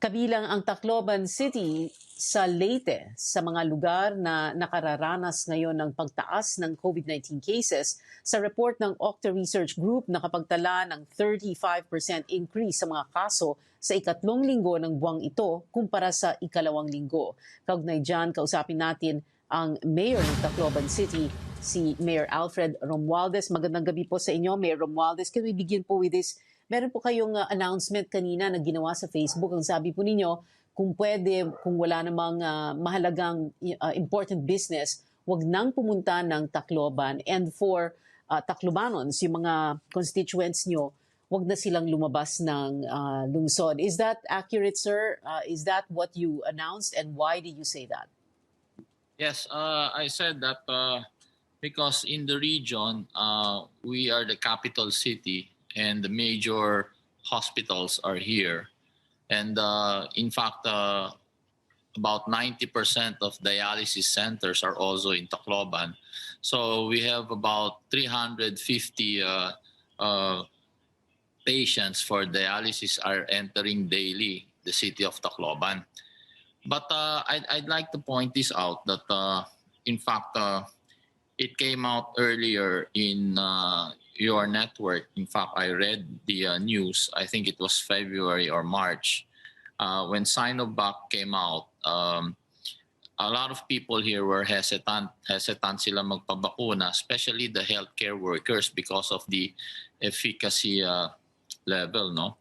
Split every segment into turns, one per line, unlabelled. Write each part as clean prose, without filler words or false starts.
Kabilang ang Tacloban City sa Leyte sa mga lugar na nakararanas ngayon ng pagtaas ng COVID-19 cases. Sa report ng Octa Research Group, nakapagtala ng 35% increase sa mga kaso sa ikatlong linggo ng buwang ito kumpara sa ikalawang linggo. Kaugnay dyan, kausapin natin ang Mayor ng Tacloban City, si Mayor Alfred Romualdez. Magandang gabi po sa inyo, Mayor Romualdez. Can we begin po with this? Meron po kayong announcement kanina na ginawa sa Facebook. Ang sabi po ninyo, kung pwede, kung wala namang mahalagang important business, wag nang pumunta ng Tacloban. And for Taclobanons, yung mga constituents nyo, wag na silang lumabas ng lungsod. Is that accurate, sir? Is that what you announced, and why did you say that?
Yes, I said that because in the region, we are the capital city and the major hospitals are here. And in fact, about 90% of dialysis centers are also in Tacloban. So we have about 350 patients for dialysis are entering daily the city of Tacloban. But I'd like to point this out that, in fact, it came out earlier in your network. In fact, I read the news, I think it was February or March, when Sinovac came out. A lot of people here were hesitant sila magpabakuna, especially the healthcare workers because of the efficacy level, no?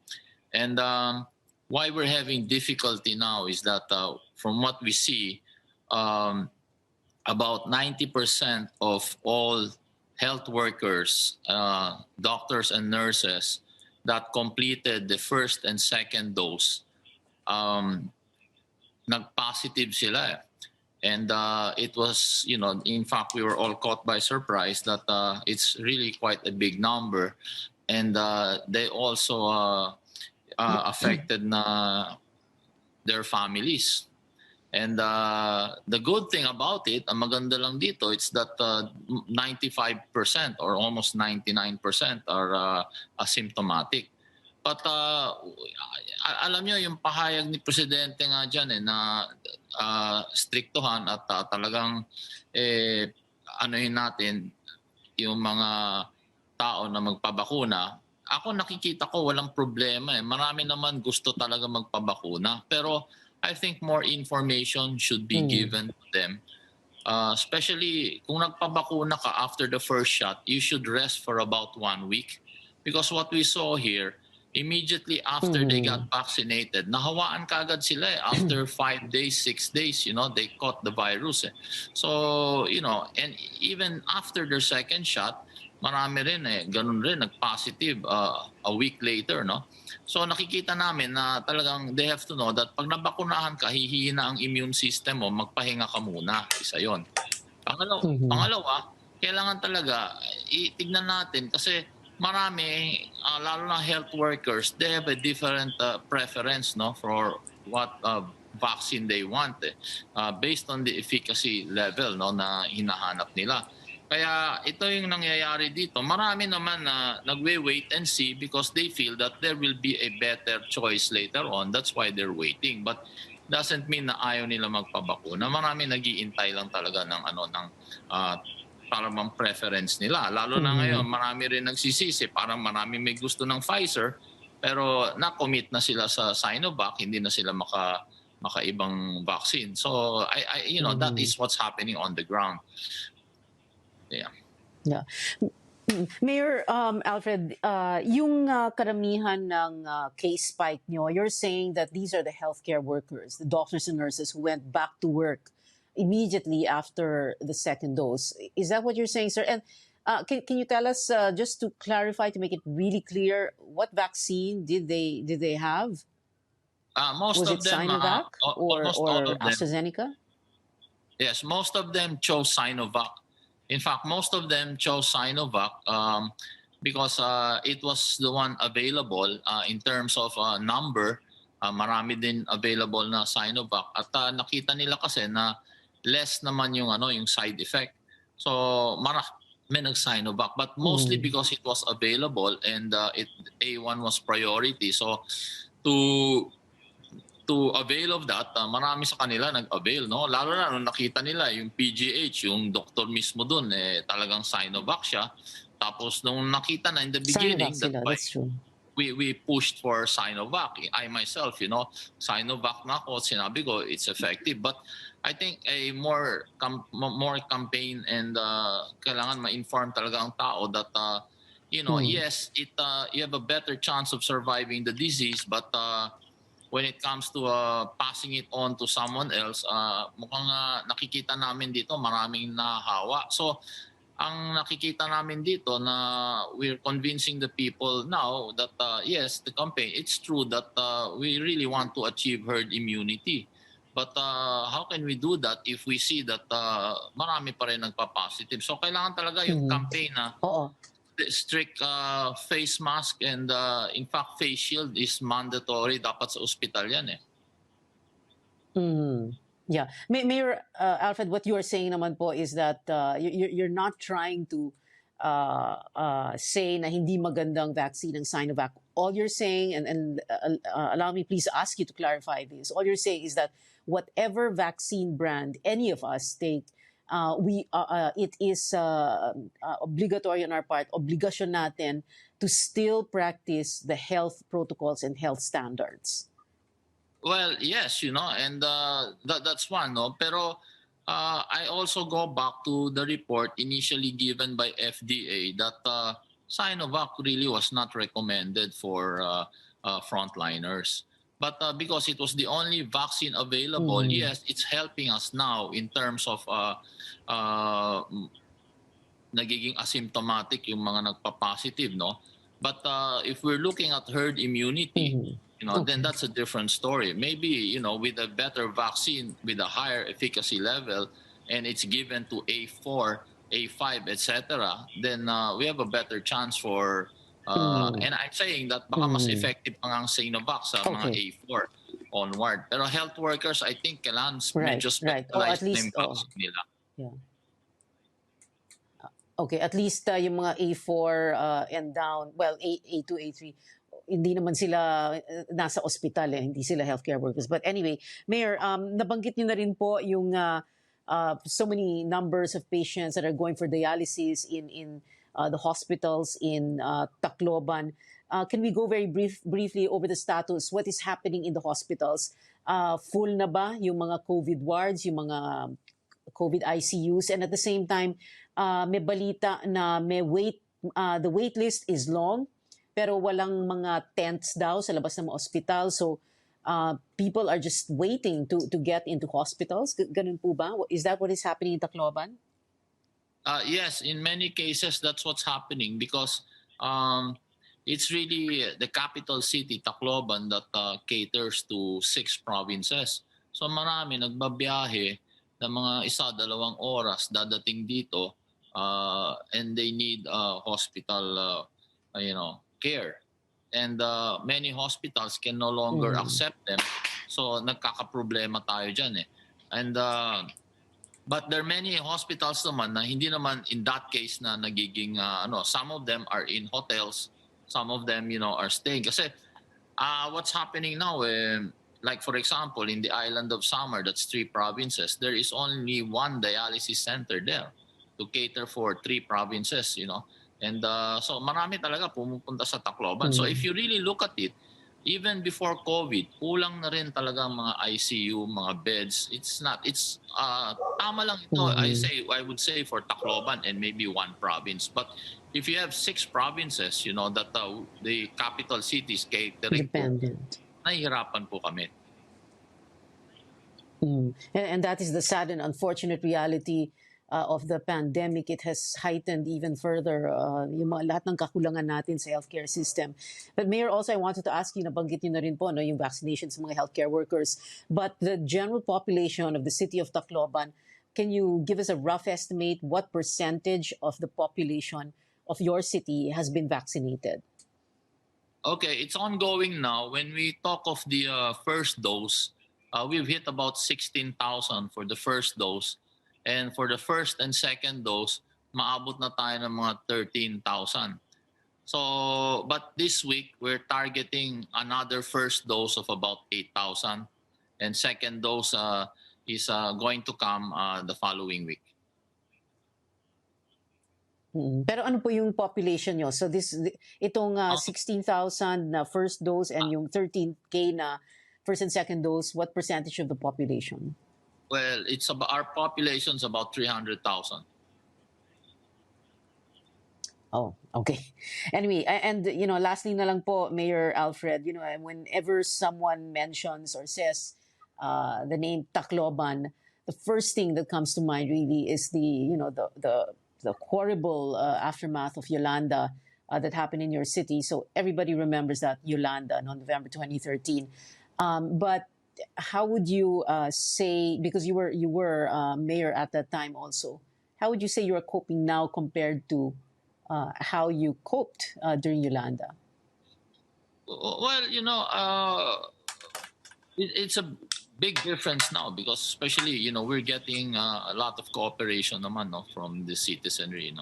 And why we're having difficulty now is that from what we see, about 90% of all health workers, doctors and nurses that completed the first and second dose, nag-positive sila. And it was, in fact, we were all caught by surprise that it's really quite a big number. And they also affected their families. And the good thing about it, ang maganda lang dito, it's that 95% or almost 99% are asymptomatic. But alam nyo, yung pahayag ni Presidente nga dyan na striktuhan at talagang anuhin natin yung mga tao na magpabakuna. Ako nakikita ko walang problema. Marami naman gusto talaga magpabakuna. Pero I think more information should be given to them. Especially kung nagpabakuna ka after the first shot, you should rest for about 1 week. Because what we saw here, immediately after they got vaccinated, nahawaan kagad sila after 5 days, 6 days, they caught the virus. So, and even after their second shot, marami rin ganun rin, nag-positive a week later, no? So nakikita namin na talagang they have to know that pag nabakunahan ka, hihina ang immune system mo, magpahinga ka muna. Isa yon. Pangalawa, kailangan talaga itignan natin kasi marami, lalo na health workers, they have a different preference, no, for what vaccine they want based on the efficacy level, no, na hinahanap nila. Kaya ito yung nangyayari dito. Marami naman na nagwe-wait and see because they feel that there will be a better choice later on. That's why they're waiting. But doesn't mean na ayaw nila magpabakuna. Marami nag-iintay lang talaga ng parang preference nila. Lalo na ngayon, marami rin nagsisisi. Parang marami may gusto ng Pfizer, pero na-commit na sila sa Sinovac, hindi na sila makaibang vaccine. So, that is what's happening on the ground. Yeah.
Mayor Alfred, yung karamihan ng case spike nyo, you're saying that these are the healthcare workers, the doctors and nurses who went back to work immediately after the second dose. Is that what you're saying, sir? And can you tell us, just to clarify, to make it really clear, what vaccine did they have?
Most
Was
of
it
them,
Sinovac or
of
AstraZeneca?
Yes, most of them chose Sinovac. In fact, most of them chose Sinovac because it was the one available in terms of number. Marami din available na Sinovac. At nakita nila kasi na less naman yung side effect. So may nag-Sinovac. But mostly because it was available and A1 was priority. So to to avail of that, marami sa kanila nag-avail, no? Lalo na nung nakita nila yung PGH, yung doktor mismo dun, talagang Sinovac siya. Tapos nung nakita na in the
Sinovac
beginning, that's
sila,
why
that's true.
we pushed for Sinovac. I myself, Sinovac na ako, sinabi ko, it's effective. But I think a more campaign and kailangan ma-inform talaga ang tao that, yes, you have a better chance of surviving the disease, but when it comes to passing it on to someone else, mukhang nakikita namin dito maraming nahahawa. So, ang nakikita namin dito na we're convincing the people now that yes, the campaign, it's true that we really want to achieve herd immunity. But how can we do that if we see that marami pa rin nagpa-positive? So kailangan talaga yung campaign na
Oo.
strict face mask and in fact face shield is mandatory, dapat sa ospital yan eh.
Yeah. Mayor Alfred, what you are saying naman po is that you're not trying to say na hindi magandang vaccine ang Sinovac. All you're saying, and allow me please ask you to clarify this, all you're saying is that whatever vaccine brand any of us take, it is obligatory on our part, obligasyon natin to still practice the health protocols and health standards.
Well, yes, and that's one, no? Pero I also go back to the report initially given by FDA that Sinovac really was not recommended for frontliners. But because it was the only vaccine available, yes, it's helping us now in terms of nagiging asymptomatic yung mga nagpa-positive, no? But if we're looking at herd immunity, then that's a different story. Maybe, with a better vaccine, with a higher efficacy level, and it's given to A4, A5, etc., then we have a better chance for, and I'm saying that baka mas effective pa nga ang Sinovac sa mga A4 onward. Pero health workers, I think, kailangan medyo specialized na yung vaccine nila.
Yeah. Okay, at least yung mga A4 and down, well, A2, A3, hindi naman sila nasa ospital hindi sila healthcare workers. But anyway, Mayor, nabanggit niyo na rin po yung so many numbers of patients that are going for dialysis in the hospitals in Tacloban. Can we go very briefly over the status? What is happening in the hospitals? Full na ba yung mga COVID wards, yung mga COVID ICUs? And at the same time, may balita na the wait list is long, pero walang mga tents daw sa labas ng mga ospital. So people are just waiting to get into hospitals. Ganun po ba? Is that what is happening in Tacloban?
Yes, in many cases, that's what's happening because it's really the capital city, Tacloban, that caters to 6 provinces. So marami nagbabiyahe na mga 1-2 oras dadating dito and they need hospital, care. And many hospitals can no longer accept them. So nagkakaproblema tayo dyan eh. And but there are many hospitals naman na hindi naman in that case na nagiging some of them are in hotels, some of them are staying. Kasi what's happening now like for example in the island of Samar, that's 3 provinces, there is only 1 dialysis center there to cater for 3 provinces, And so marami talaga pumupunta sa Tacloban. So if you really look at it, even before COVID, kulang na rin talaga ang mga ICU, mga beds. It's tama lang ito. I would say for Tacloban and maybe 1 province. But if you have 6 provinces, that the capital cities catering po, nahihirapan po kami.
And that is the sad and unfortunate reality of the pandemic. It has heightened even further yung mga lahat ng kakulangan natin sa healthcare system. But Mayor, also I wanted to ask you, nabanggit niyo na rin po yung vaccination sa mga healthcare workers. But the general population of the city of Tacloban, can you give us a rough estimate what percentage of the population of your city has been vaccinated?
Okay, it's ongoing now. When we talk of the first dose, we've hit about 16,000 for the first dose. And for the first and second dose, maabot na tayo ng mga 13,000. So, but this week, we're targeting another first dose of about 8,000. and second dose is going to come the following week.
Pero ano po yung population nyo? So itong 16,000 na first dose and yung 13K na first and second dose, what percentage of the population?
Well, it's about, our population's about 300,000.
Oh, okay. Anyway, and lastly na lang po, Mayor Alfred, whenever someone mentions or says the name Tacloban, the first thing that comes to mind really is the horrible aftermath of Yolanda that happened in your city. So everybody remembers that Yolanda on November 2013. But how would you say, because you were mayor at that time also, how would you say you are coping now compared to how you coped during Yolanda?
Well, it's a big difference now because especially we're getting a lot of cooperation naman from the citizenry.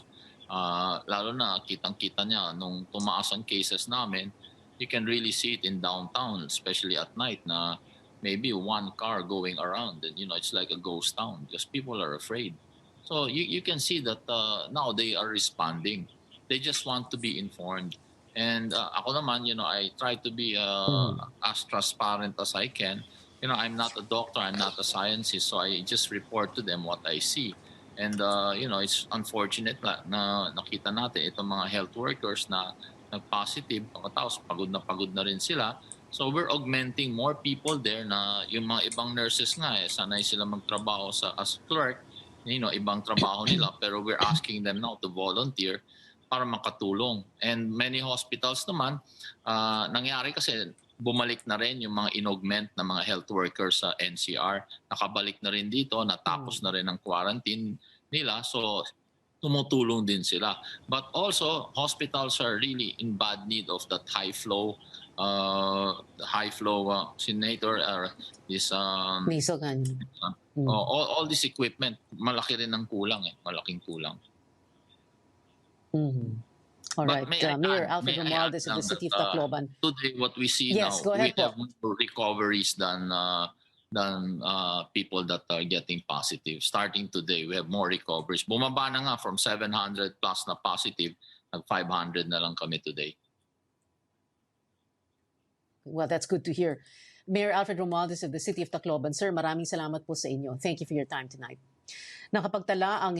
Lalo na kitang-kita niya nung tumaas ang cases namin, you can really see it in downtown, especially at night na maybe one car going around and it's like a ghost town because people are afraid. So you can see that now they are responding. They just want to be informed. And ako naman, I try to be as transparent as I can. I'm not a doctor, I'm not a scientist, so I just report to them what I see. And, it's unfortunate na nakita natin itong mga health workers na nag-positive, tapos pagod na rin sila. So we're augmenting more people there na yung mga ibang nurses nga, sanay sila magtrabaho as clerk, ibang trabaho nila, pero we're asking them now to volunteer para makatulong. And many hospitals naman, nangyari kasi bumalik na rin yung mga inaugment na mga health workers sa NCR. Nakabalik na rin dito, natapos na rin ang quarantine nila. So, tumutulong din sila. But also, hospitals are really in bad need of that high flow oxygenator or this all this equipment. Malaki rin ang kulang malaking kulang.
All right. Mayor Alfred Romualdez of the city of Tacloban.
Today, what we see
Yes,
now,
go ahead
we have more recoveries than people that are getting positive. Starting today, we have more recoveries. Bumaba na nga from 700 plus na positive, nag 500 na lang kami today.
Well, that's good to hear. Mayor Alfred Romualdez of the city of Tacloban. Sir, maraming salamat po sa inyo. Thank you for your time tonight. Nakapagtala ang